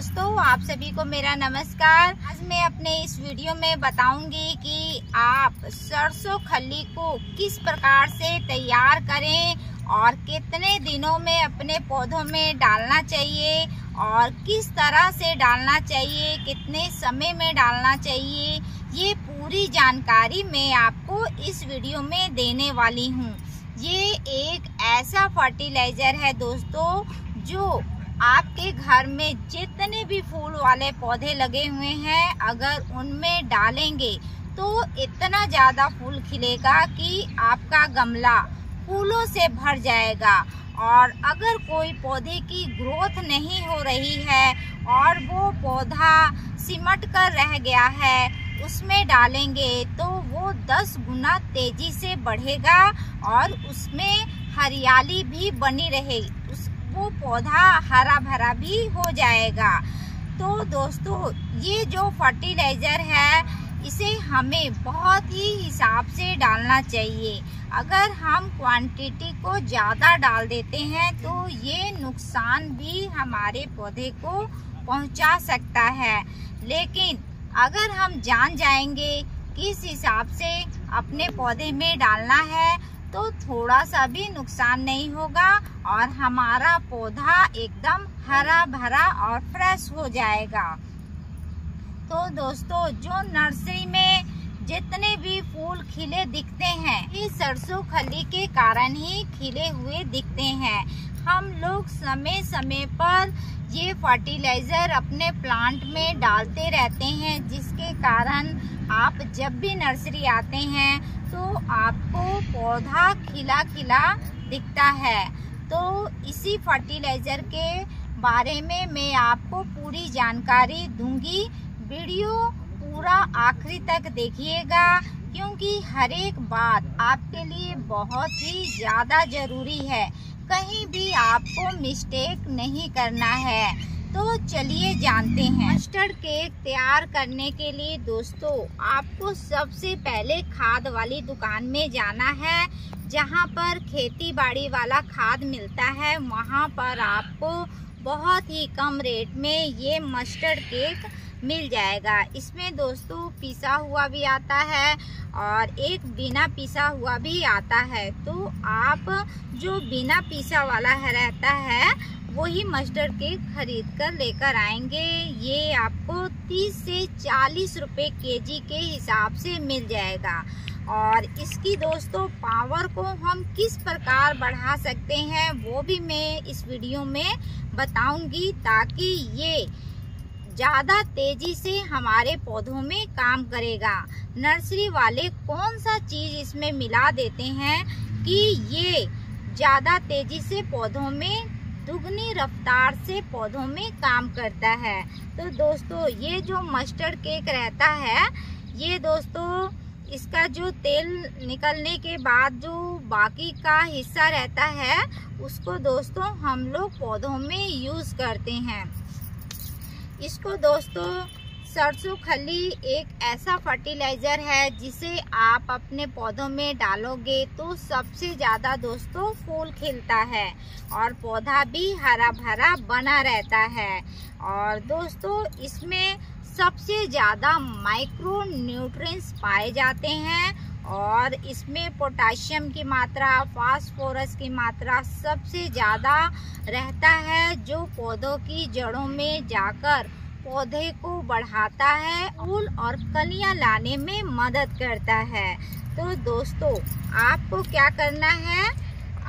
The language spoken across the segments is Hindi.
दोस्तों, आप सभी को मेरा नमस्कार। आज मैं अपने इस वीडियो में बताऊंगी कि आप सरसों खल्ली को किस प्रकार से तैयार करें और कितने दिनों में अपने पौधों में डालना चाहिए और किस तरह से डालना चाहिए, कितने समय में डालना चाहिए। ये पूरी जानकारी मैं आपको इस वीडियो में देने वाली हूँ। ये एक ऐसा फर्टिलाइजर है दोस्तों, जो आपके घर में जितने भी फूल वाले पौधे लगे हुए हैं, अगर उनमें डालेंगे तो इतना ज़्यादा फूल खिलेगा कि आपका गमला फूलों से भर जाएगा। और अगर कोई पौधे की ग्रोथ नहीं हो रही है और वो पौधा सिमट कर रह गया है, उसमें डालेंगे तो वो 10 गुना तेजी से बढ़ेगा और उसमें हरियाली भी बनी रहेगी, वो पौधा हरा भरा भी हो जाएगा। तो दोस्तों, ये जो फर्टिलाइजर है, इसे हमें बहुत ही हिसाब से डालना चाहिए। अगर हम क्वांटिटी को ज़्यादा डाल देते हैं तो ये नुकसान भी हमारे पौधे को पहुंचा सकता है। लेकिन अगर हम जान जाएंगे किस हिसाब से अपने पौधे में डालना है तो थोड़ा सा भी नुकसान नहीं होगा और हमारा पौधा एकदम हरा भरा और फ्रेश हो जाएगा। तो दोस्तों, जो नर्सरी में जितने भी फूल खिले दिखते हैं, ये सरसों खल्ली के कारण ही खिले हुए दिखते हैं। हम लोग समय समय पर ये फर्टिलाइजर अपने प्लांट में डालते रहते हैं, जिसके कारण आप जब भी नर्सरी आते हैं तो आपको पौधा खिला खिला दिखता है। तो इसी फर्टिलाइजर के बारे में मैं आपको पूरी जानकारी दूंगी। वीडियो पूरा आखिरी तक देखिएगा, क्योंकि हर एक बात आपके लिए बहुत ही ज़्यादा ज़रूरी है। कहीं भी आपको मिस्टेक नहीं करना है। तो चलिए जानते हैं। मस्टर्ड केक तैयार करने के लिए दोस्तों, आपको सबसे पहले खाद वाली दुकान में जाना है। जहां पर खेती बाड़ी वाला खाद मिलता है, वहां पर आपको बहुत ही कम रेट में ये मस्टर्ड केक मिल जाएगा। इसमें दोस्तों पिसा हुआ भी आता है और एक बिना पिसा हुआ भी आता है। तो आप जो बिना पिसा वाला रहता है वही मस्टर्ड केक खरीद कर लेकर आएंगे। ये आपको 30 से 40 रुपए केजी के हिसाब से मिल जाएगा। और इसकी दोस्तों पावर को हम किस प्रकार बढ़ा सकते हैं वो भी मैं इस वीडियो में बताऊंगी, ताकि ये ज़्यादा तेजी से हमारे पौधों में काम करेगा। नर्सरी वाले कौन सा चीज़ इसमें मिला देते हैं कि ये ज़्यादा तेजी से पौधों में दुगनी रफ्तार से पौधों में काम करता है। तो दोस्तों, ये जो मस्टर्ड केक रहता है, ये दोस्तों इसका जो तेल निकलने के बाद जो बाकी का हिस्सा रहता है, उसको दोस्तों हम लोग पौधों में यूज़ करते हैं। इसको दोस्तों, सरसों खल्ली एक ऐसा फर्टिलाइजर है जिसे आप अपने पौधों में डालोगे तो सबसे ज़्यादा दोस्तों फूल खिलता है और पौधा भी हरा भरा बना रहता है। और दोस्तों, इसमें सबसे ज़्यादा माइक्रो न्यूट्रिएंट्स पाए जाते हैं और इसमें पोटाशियम की मात्रा, फास्फोरस की मात्रा सबसे ज़्यादा रहता है, जो पौधों की जड़ों में जाकर पौधे को बढ़ाता है, फूल और कलियां लाने में मदद करता है। तो दोस्तों, आपको क्या करना है,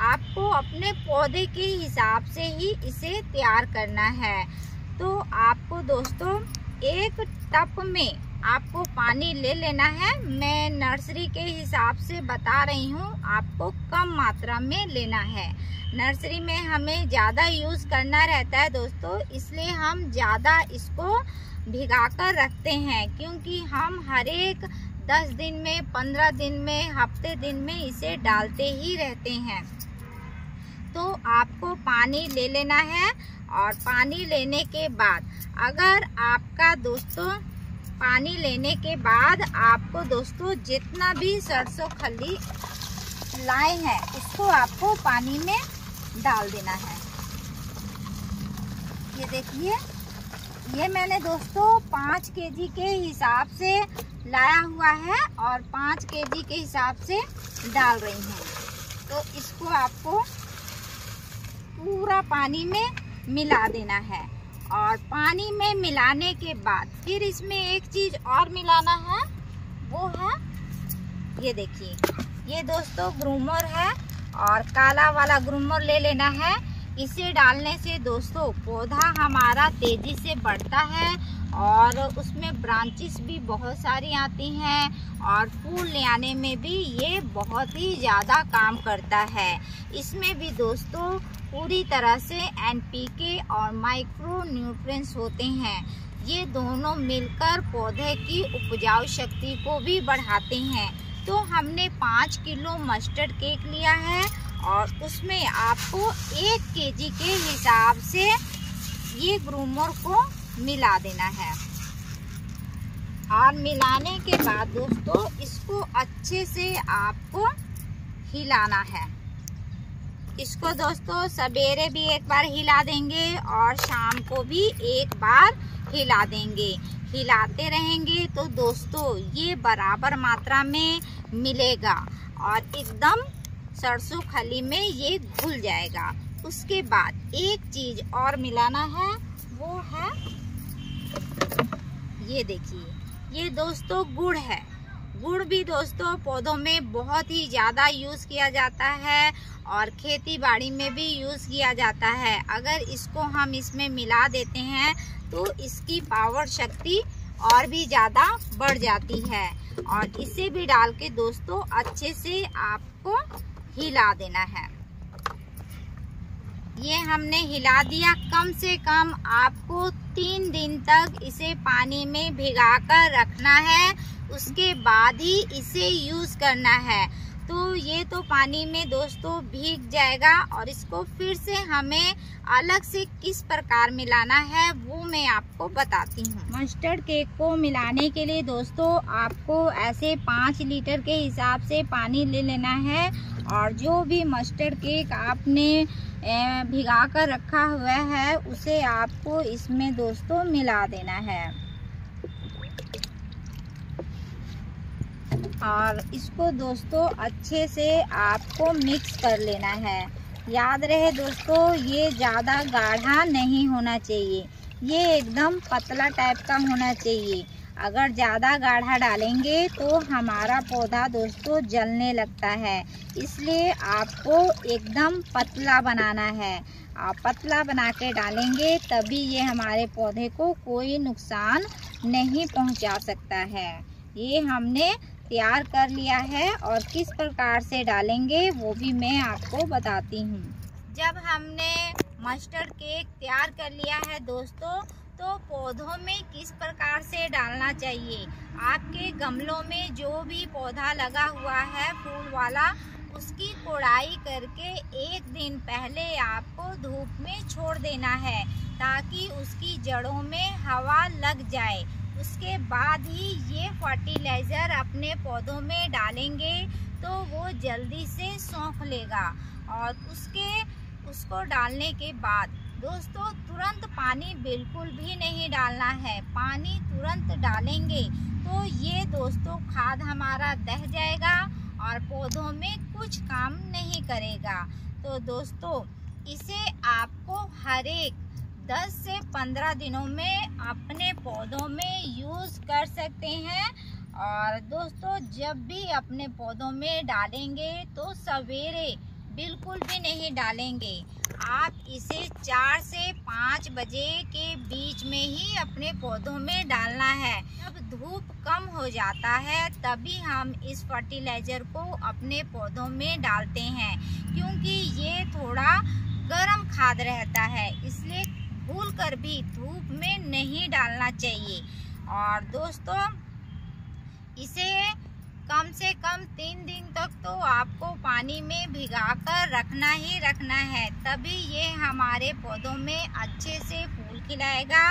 आपको अपने पौधे के हिसाब से ही इसे तैयार करना है। तो आपको दोस्तों एक टब में आपको पानी ले लेना है। मैं नर्सरी के हिसाब से बता रही हूँ, आपको कम मात्रा में लेना है। नर्सरी में हमें ज़्यादा यूज़ करना रहता है दोस्तों, इसलिए हम ज़्यादा इसको भिगा कर रखते हैं, क्योंकि हम हर एक 10 दिन में, 15 दिन में, हफ्ते दिन में इसे डालते ही रहते हैं। तो आपको पानी ले लेना है और पानी लेने के बाद, अगर आपका दोस्तों पानी लेने के बाद आपको दोस्तों जितना भी सरसों खल्ली लाए हैं उसको आपको पानी में डाल देना है। ये देखिए, ये मैंने दोस्तों 5 केजी के हिसाब से लाया हुआ है और 5 केजी के हिसाब से डाल रही हूँ। तो इसको आपको पूरा पानी में मिला देना है और पानी में मिलाने के बाद फिर इसमें एक चीज और मिलाना है, वो है ये देखिए, ये दोस्तों ग्रूमर है और काला वाला ग्रूमर ले लेना है। इसे डालने से दोस्तों पौधा हमारा तेजी से बढ़ता है और उसमें ब्रांचेस भी बहुत सारी आती हैं और फूल ले आने में भी ये बहुत ही ज़्यादा काम करता है। इसमें भी दोस्तों पूरी तरह से NPK और माइक्रो न्यूट्रिएंट्स होते हैं। ये दोनों मिलकर पौधे की उपजाऊ शक्ति को भी बढ़ाते हैं। तो हमने 5 किलो मस्टर्ड केक लिया है और उसमें आपको 1 केजी के हिसाब से ये ग्रूमर को मिला देना है। और मिलाने के बाद दोस्तों इसको अच्छे से आपको हिलाना है। इसको दोस्तों सवेरे भी एक बार हिला देंगे और शाम को भी एक बार हिला देंगे। हिलाते रहेंगे तो दोस्तों ये बराबर मात्रा में मिलेगा और एकदम सरसों खली में ये घुल जाएगा। उसके बाद एक चीज और मिलाना है, वो है ये देखिए, ये दोस्तों गुड़ है। गुड़ भी दोस्तों पौधों में बहुत ही ज़्यादा यूज़ किया जाता है और खेती बाड़ी में भी यूज़ किया जाता है। अगर इसको हम इसमें मिला देते हैं तो इसकी पावर शक्ति और भी ज़्यादा बढ़ जाती है। और इसे भी डाल के दोस्तों अच्छे से आपको हिला देना है। ये हमने हिला दिया। कम से कम आपको 3 दिन तक इसे पानी में भिगाकर रखना है, उसके बाद ही इसे यूज़ करना है। तो ये तो पानी में दोस्तों भीग जाएगा और इसको फिर से हमें अलग से किस प्रकार मिलाना है वो मैं आपको बताती हूँ। मस्टर्ड केक को मिलाने के लिए दोस्तों आपको ऐसे 5 लीटर के हिसाब से पानी ले लेना है और जो भी मस्टर्ड केक आपने भिगा कर रखा हुआ है उसे आपको इसमें दोस्तों मिला देना है। और इसको दोस्तों अच्छे से आपको मिक्स कर लेना है। याद रहे दोस्तों ये ज़्यादा गाढ़ा नहीं होना चाहिए, ये एकदम पतला टाइप का होना चाहिए। अगर ज़्यादा गाढ़ा डालेंगे तो हमारा पौधा दोस्तों जलने लगता है, इसलिए आपको एकदम पतला बनाना है। आप पतला बना के डालेंगे तभी ये हमारे पौधे को कोई नुकसान नहीं पहुंचा सकता है। ये हमने तैयार कर लिया है और किस प्रकार से डालेंगे वो भी मैं आपको बताती हूँ। जब हमने मस्टर्ड केक तैयार कर लिया है दोस्तों, तो पौधों में किस प्रकार से डालना चाहिए। आपके गमलों में जो भी पौधा लगा हुआ है फूल वाला, उसकी कोड़ाई करके 1 दिन पहले आपको धूप में छोड़ देना है ताकि उसकी जड़ों में हवा लग जाए। उसके बाद ही ये फर्टिलाइज़र अपने पौधों में डालेंगे तो वो जल्दी से सोख लेगा। और उसको डालने के बाद दोस्तों तुरंत पानी बिल्कुल भी नहीं डालना है। पानी तुरंत डालेंगे तो ये दोस्तों खाद हमारा दह जाएगा और पौधों में कुछ काम नहीं करेगा। तो दोस्तों इसे आपको हर एक 10 से 15 दिनों में अपने पौधों में यूज़ कर सकते हैं। और दोस्तों जब भी अपने पौधों में डालेंगे तो सवेरे बिल्कुल भी नहीं डालेंगे। आप इसे 4 से 5 बजे के बीच में ही अपने पौधों में डालना है। जब धूप कम हो जाता है तभी हम इस फर्टिलाइज़र को अपने पौधों में डालते हैं, क्योंकि ये थोड़ा गर्म खाद रहता है, इसलिए भूल कर भी धूप में नहीं डालना चाहिए। और दोस्तों इसे कम से कम 3 दिन तक तो आपको पानी में भिगाकर रखना ही रखना है, तभी ये हमारे पौधों में अच्छे से फूल खिलाएगा।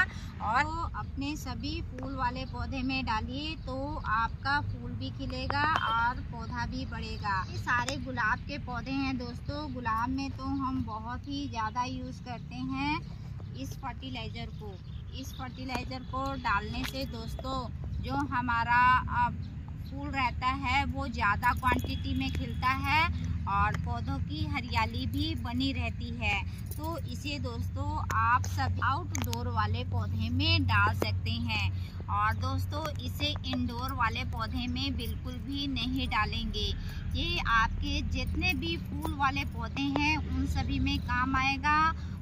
और अपने सभी फूल वाले पौधे में डालिए तो आपका फूल भी खिलेगा और पौधा भी बढ़ेगा। ये सारे गुलाब के पौधे हैं दोस्तों। गुलाब में तो हम बहुत ही ज़्यादा यूज़ करते हैं इस फर्टिलाइज़र को। इस फर्टिलाइज़र को डालने से दोस्तों जो हमारा फूल रहता है वो ज़्यादा क्वांटिटी में खिलता है और पौधों की हरियाली भी बनी रहती है। तो इसे दोस्तों आप सब आउटडोर वाले पौधे में डाल सकते हैं और दोस्तों इसे इंडोर वाले पौधे में बिल्कुल भी नहीं डालेंगे। ये आपके जितने भी फूल वाले पौधे हैं उन सभी में काम आएगा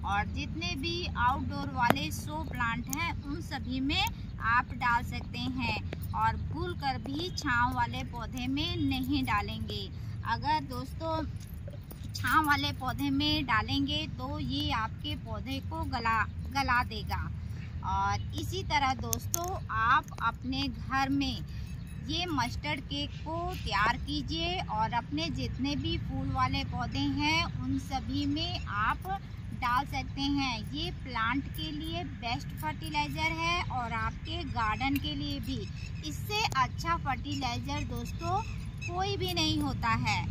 और जितने भी आउटडोर वाले शो प्लांट हैं उन सभी में आप डाल सकते हैं और भूल कर भी छांव वाले पौधे में नहीं डालेंगे। अगर दोस्तों छांव वाले पौधे में डालेंगे तो ये आपके पौधे को गला देगा। और इसी तरह दोस्तों आप अपने घर में ये मस्टर्ड केक को तैयार कीजिए और अपने जितने भी फूल वाले पौधे हैं उन सभी में आप डाल सकते हैं। ये प्लांट के लिए बेस्ट फर्टिलाइज़र है और आपके गार्डन के लिए भी। इससे अच्छा फर्टिलाइज़र दोस्तों कोई भी नहीं होता है।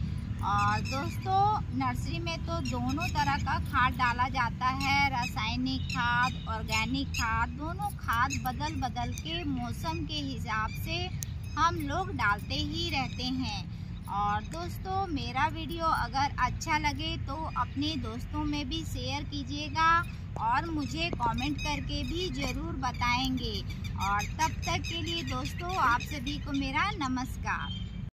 और दोस्तों नर्सरी में तो दोनों तरह का खाद डाला जाता है, रासायनिक खाद, ऑर्गेनिक खाद, दोनों खाद बदल बदल के मौसम के हिसाब से हम लोग डालते ही रहते हैं। और दोस्तों मेरा वीडियो अगर अच्छा लगे तो अपने दोस्तों में भी शेयर कीजिएगा और मुझे कमेंट करके भी ज़रूर बताएंगे। और तब तक के लिए दोस्तों आप सभी को मेरा नमस्कार।